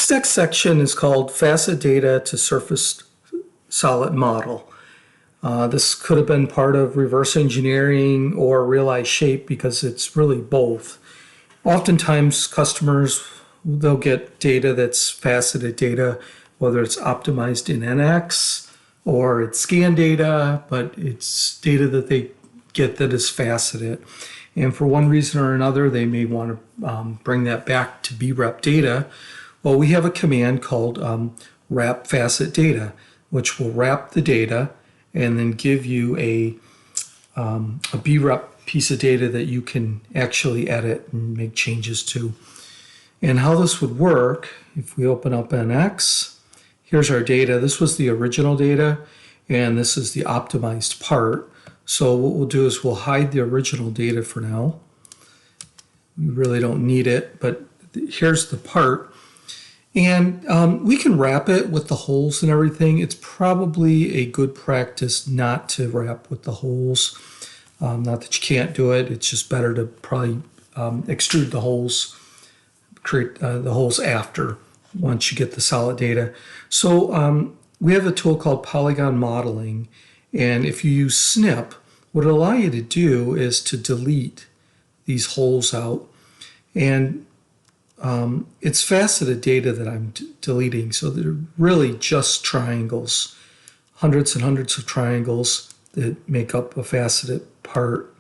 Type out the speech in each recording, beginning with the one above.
This next section is called Facet Data to Surface Solid Model. This could have been part of reverse engineering or realized shape because it's really both. Oftentimes customers, they'll get data that's faceted data, whether it's optimized in NX or it's scan data, but it's data that they get that is faceted. And for one reason or another, they may want to bring that back to BREP data. Well, we have a command called wrap facet data, which will wrap the data and then give you a BREP piece of data that you can actually edit and make changes to. And how this would work, if we open up NX, here's our data. This was the original data, and this is the optimized part. So what we'll do is we'll hide the original data for now. We really don't need it, but here's the part. And we can wrap it with the holes and everything. It's probably a good practice not to wrap with the holes. Not that you can't do it. It's just better to probably extrude the holes, create the holes after, once you get the solid data. So we have a tool called Polygon Modeling. And if you use snip, what it'll allow you to do is to delete these holes out. And it's faceted data that I'm deleting, so they're really just triangles, hundreds and hundreds of triangles that make up a faceted part.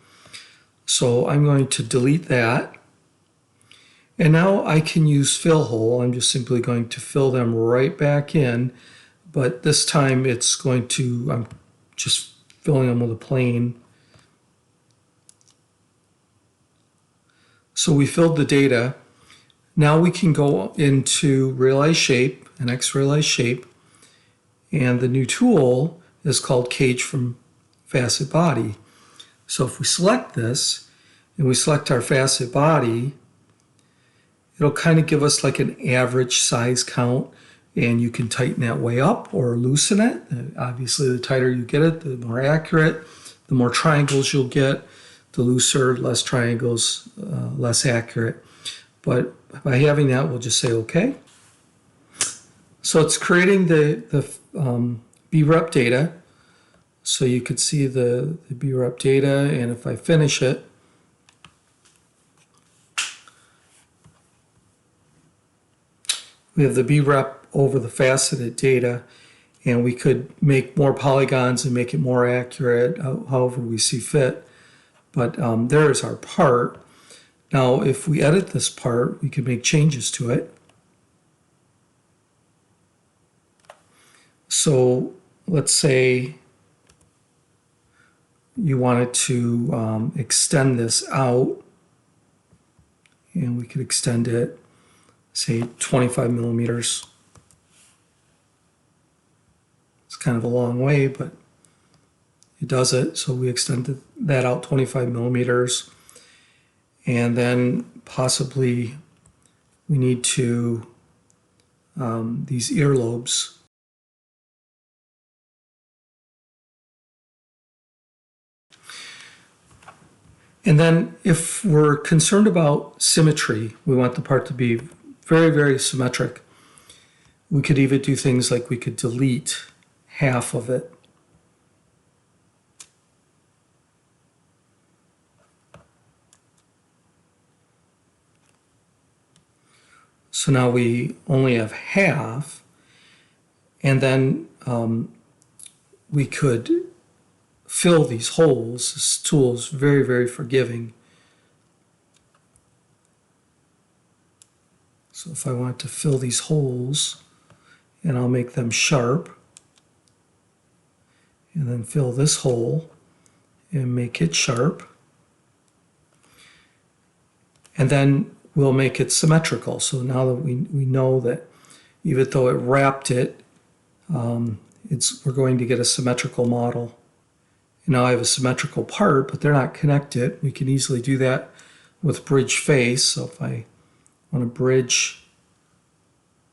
So I'm going to delete that. And now I can use fill hole. I'm just simply going to fill them right back in, but this time it's going to, I'm just filling them with a plane. So we filled the data. Now we can go into Realize Shape, NX Realize Shape, and the new tool is called Cage from Facet Body. So if we select this and we select our Facet Body, it'll kind of give us like an average size count, and you can tighten that way up or loosen it. Obviously, the tighter you get it, the more accurate. The more triangles you'll get, the looser, less triangles, less accurate. But by having that, we'll just say OK. So it's creating the BREP data. So you could see the BREP data, and if I finish it, we have the BREP over the faceted data, and we could make more polygons and make it more accurate, however we see fit. But there is our part. Now, if we edit this part, we can make changes to it. So let's say you wanted to extend this out, and we could extend it, say, 25 millimeters. It's kind of a long way, but it does it. So we extended that out 25 millimeters. And then possibly we need to, these earlobes. And then if we're concerned about symmetry, we want the part to be very, very symmetric. We could even do things like we could delete half of it. So now we only have half, and then we could fill these holes. This tool is very, very forgiving. So if I want to fill these holes, and I'll make them sharp, and then fill this hole and make it sharp, and then we'll make it symmetrical. So now that we know that even though it wrapped it, we're going to get a symmetrical model. And now I have a symmetrical part, but they're not connected. We can easily do that with bridge face. So if I want to bridge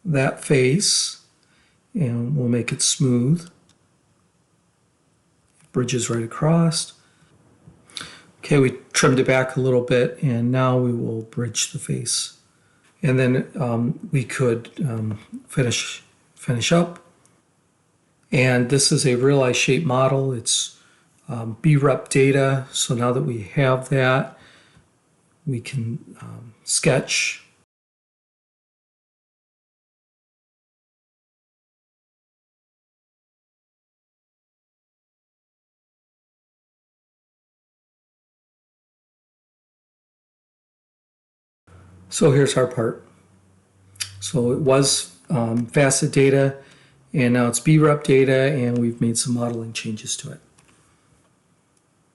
that face, and we'll make it smooth. Bridges right across. Okay, we trimmed it back a little bit, and now we will bridge the face. And then we could finish up. And this is a realized shape model. It's BREP data. So now that we have that, we can sketch. So here's our part. So it was facet data, and now it's BREP data, and we've made some modeling changes to it.